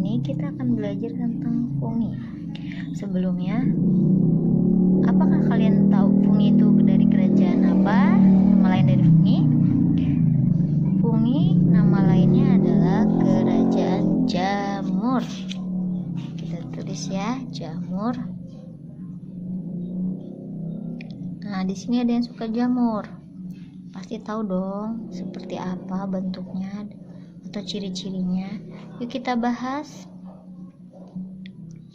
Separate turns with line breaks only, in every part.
ini kita akan belajar tentang fungi. Sebelumnya, apakah kalian tahu fungi itu dari kerajaan apa? Nama lain dari fungi? Fungi nama lainnya adalah kerajaan jamur. Kita tulis ya, jamur. Nah, di sini ada yang suka jamur. Pasti tahu dong seperti apa bentuknya atau ciri-cirinya. Yuk kita bahas.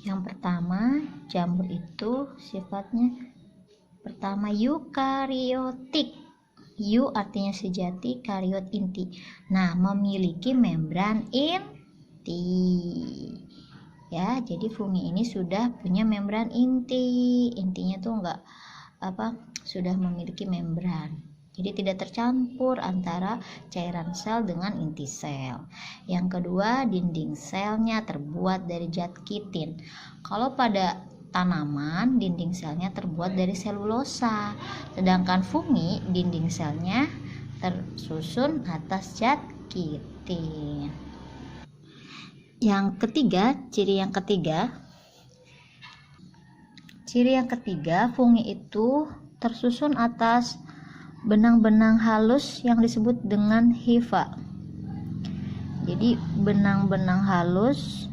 Yang pertama, jamur itu sifatnya pertama eukariotik. Eu artinya sejati, kariot inti. Nah, memiliki membran inti. Ya, jadi fungi ini sudah punya membran inti. Intinya tuh sudah memiliki membran. Jadi tidak tercampur antara cairan sel dengan inti sel. Yang kedua, dinding selnya terbuat dari zat kitin. Kalau pada tanaman, dinding selnya terbuat dari selulosa. Sedangkan fungi, dinding selnya tersusun atas zat kitin. Ciri yang ketiga, fungi itu tersusun atas benang-benang halus yang disebut dengan hifa. Jadi benang-benang halus,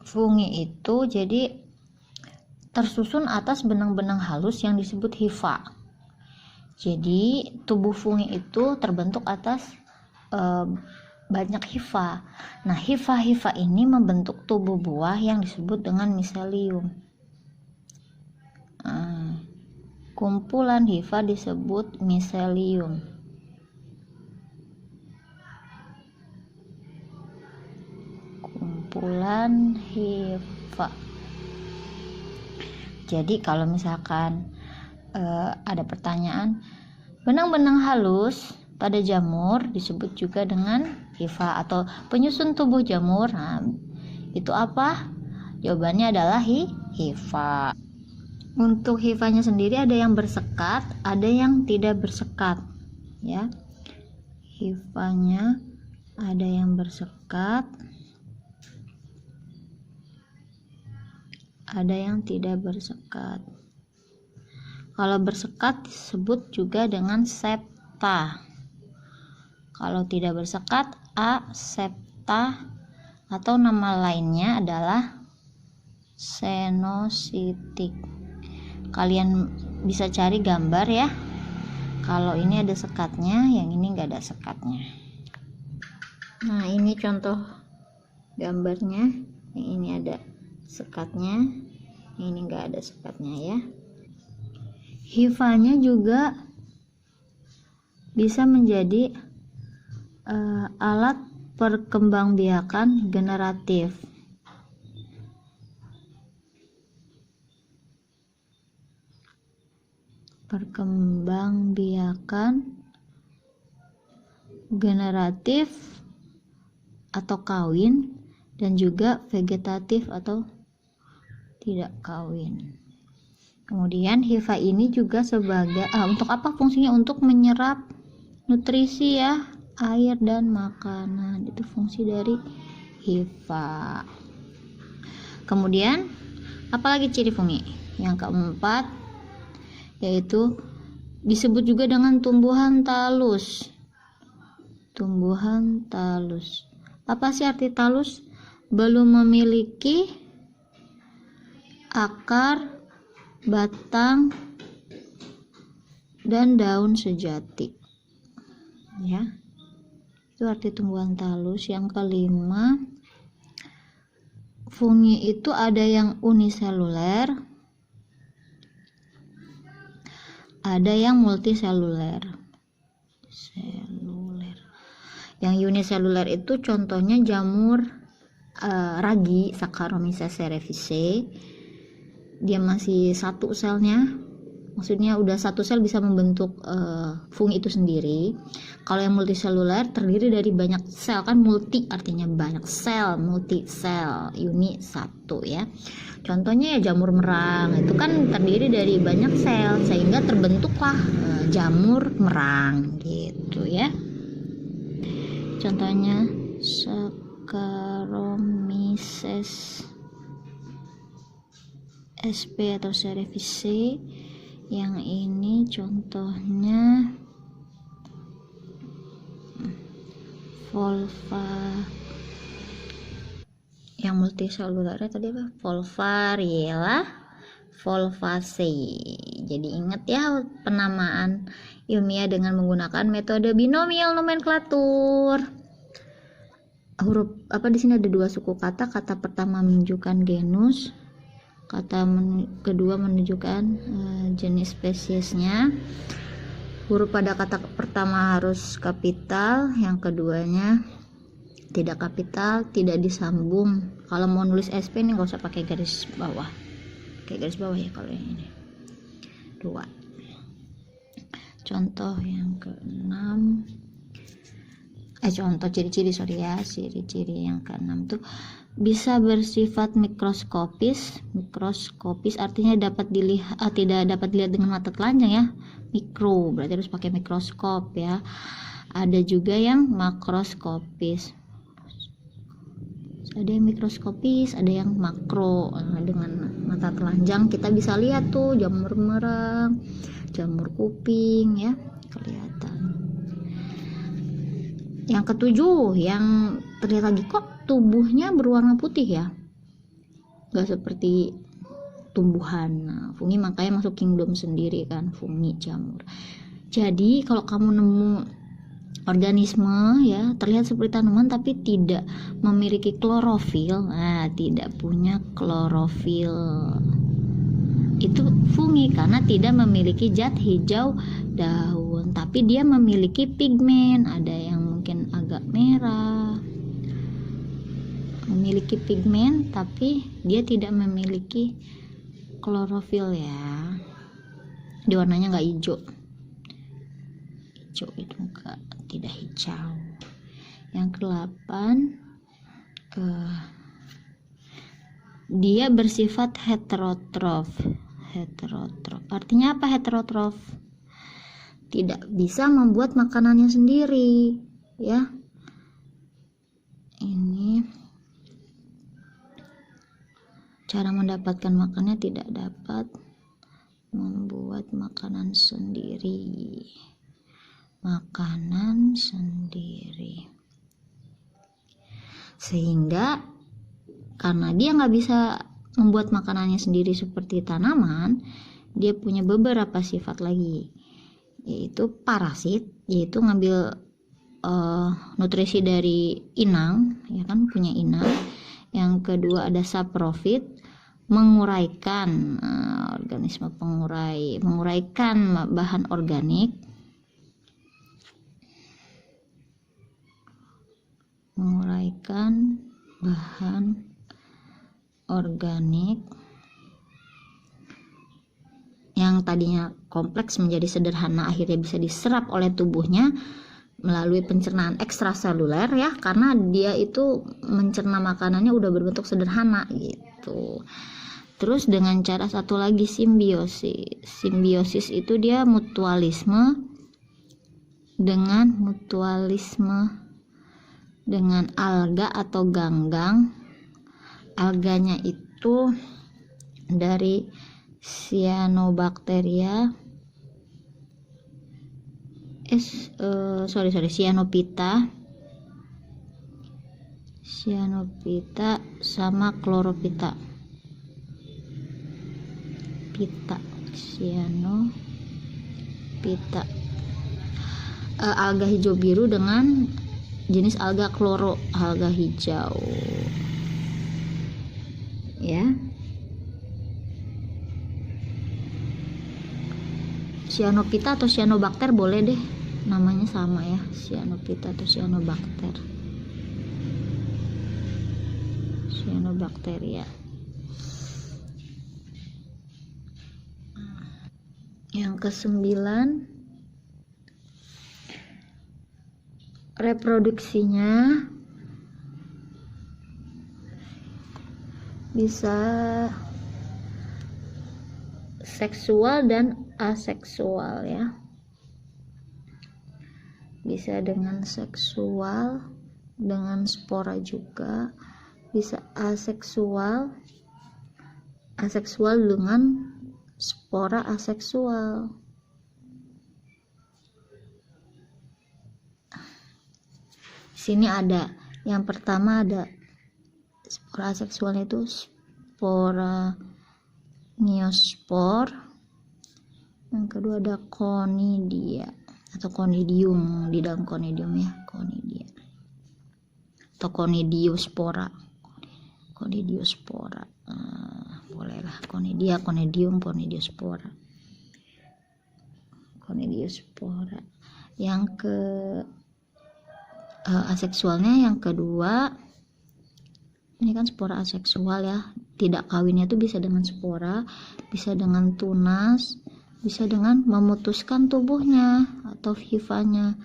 fungi itu jadi tersusun atas benang-benang halus yang disebut hifa. Jadi tubuh fungi itu terbentuk atas banyak hifa. Nah, hifa-hifa ini membentuk tubuh buah yang disebut dengan miselium. Kumpulan hifa disebut miselium. Kumpulan hifa. Jadi kalau misalkan ada pertanyaan, benang-benang halus pada jamur disebut juga dengan hifa atau penyusun tubuh jamur. Nah, itu apa? Jawabannya adalah hifa. Untuk hifanya sendiri ada yang bersekat, ada yang tidak bersekat. Ya, hifanya ada yang bersekat, ada yang tidak bersekat. Kalau bersekat disebut juga dengan septa. Kalau tidak bersekat, asepta, atau nama lainnya adalah senositik. Kalian bisa cari gambar ya. Kalau ini ada sekatnya, yang ini enggak ada sekatnya. Nah, ini contoh gambarnya. Yang ini ada sekatnya, yang ini enggak ada sekatnya ya. Hifanya juga bisa menjadi alat perkembangbiakan generatif. Perkembangbiakan generatif atau kawin, dan juga vegetatif atau tidak kawin. Kemudian hifa ini juga sebagai untuk apa fungsinya? Untuk menyerap nutrisi ya, air dan makanan. Itu fungsi dari hifa. Kemudian apalagi ciri fungi? Yang keempat yaitu disebut juga dengan tumbuhan talus. Tumbuhan talus. Apa sih arti talus? Belum memiliki akar, batang, dan daun sejati. Ya, itu arti tumbuhan talus. Yang kelima, fungi itu ada yang uniseluler, ada yang multiseluler. Yang uniseluler itu contohnya jamur ragi, Saccharomyces cerevisiae. Dia masih satu selnya. maksudnya udah satu sel bisa membentuk fungi itu sendiri. Kalau yang multiseluler terdiri dari banyak sel, kan multi artinya banyak sel, multi sel, uni satu ya. Contohnya ya jamur merang, itu kan terdiri dari banyak sel sehingga terbentuklah jamur merang gitu ya. Contohnya Saccharomyces sp atau cerevisiae. Yang ini contohnya volva, yang multiseluler tadi apa? Volvariella volvaceae. Jadi ingat ya penamaan ilmiah dengan menggunakan metode binomial nomenklatur. Huruf apa di sini ada dua suku kata. Kata pertama menunjukkan genus, kata kedua menunjukkan jenis spesiesnya. Huruf pada kata pertama harus kapital, yang keduanya tidak kapital, tidak disambung. Kalau mau nulis SP nih nggak usah pakai garis bawah, pakai garis bawah ya kalau yang ini. 2. Contoh yang keenam, contoh ciri-ciri ciri-ciri yang keenam tuh bisa bersifat mikroskopis. Mikroskopis artinya dapat dilihat, tidak dapat dilihat dengan mata telanjang ya. Mikro berarti harus pakai mikroskop ya. Ada juga yang makroskopis. Ada yang mikroskopis, ada yang makro. Dengan mata telanjang kita bisa lihat tuh jamur merang, jamur kuping ya, kelihatan. Yang ketujuh, yang terlihat lagi kok tubuhnya berwarna putih ya, nggak seperti tumbuhan. Nah, fungi makanya masuk kingdom sendiri kan, fungi jamur. Jadi kalau kamu nemu organisme ya terlihat seperti tanaman tapi tidak memiliki klorofil, nah tidak punya klorofil, itu fungi karena tidak memiliki zat hijau daun, tapi dia memiliki pigmen. Ada yang mungkin agak merah, memiliki pigmen tapi dia tidak memiliki klorofil ya. Di warnanya nggak hijau, hijau itu enggak, tidak hijau. Yang ke-8, dia bersifat heterotrof. Heterotrof artinya apa? Heterotrof tidak bisa membuat makanannya sendiri ya. Ini cara mendapatkan makannya, tidak dapat membuat makanan sendiri. Sehingga karena dia nggak bisa membuat makanannya sendiri seperti tanaman, dia punya beberapa sifat lagi, yaitu parasit, yaitu ngambil nutrisi dari inang ya kan, punya inang. Yang kedua ada saprofit, menguraikan, organisme pengurai, menguraikan bahan organik. Menguraikan bahan organik yang tadinya kompleks menjadi sederhana, akhirnya bisa diserap oleh tubuhnya melalui pencernaan ekstraseluler ya, karena dia itu mencerna makanannya udah berbentuk sederhana gitu. Terus dengan cara satu lagi simbiosis. Simbiosis itu dia mutualisme dengan alga atau ganggang. Alganya itu dari cyanobacteria, cyanopita sama chloropita. Cyanopita. Alga hijau biru dengan jenis alga kloro, alga hijau ya. Cyanopita atau cyanobacter boleh deh, namanya sama ya, cyanopita atau cyanobacteria Yang kesembilan, reproduksinya bisa seksual dan aseksual ya. Bisa dengan seksual dengan spora juga, bisa aseksual dengan spora aseksual. Di sini ada yang pertama, ada spora aseksual itu spora neospor. Yang kedua ada conidia atau conidium, di dalam conidium ya, conidia atau conidiospora. Bolehlah conidia, conidium, conidiospora. Yang ke aseksualnya yang kedua, ini kan spora aseksual ya, tidak kawinnya itu bisa dengan spora, bisa dengan tunas, bisa dengan memutuskan tubuhnya atau hifanya,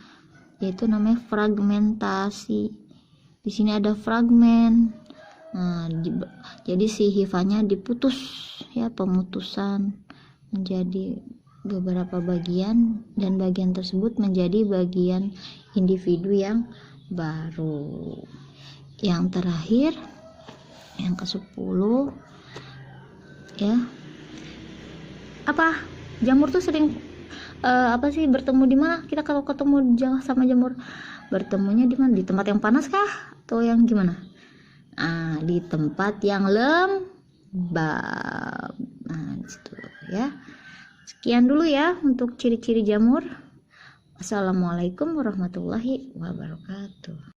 yaitu namanya fragmentasi. Di sini ada fragmen. Nah, jadi si hifanya diputus ya, pemutusan menjadi beberapa bagian, dan bagian tersebut menjadi bagian individu yang baru. Yang terakhir, yang ke-10 ya, apa, jamur tuh sering bertemu di mana? Kita kalau ketemu sama jamur, bertemunya di mana? Di tempat yang panas kah atau yang gimana? Di tempat yang lembab. Disitu ya. Sekian dulu ya untuk ciri-ciri jamur. Assalamualaikum warahmatullahi wabarakatuh.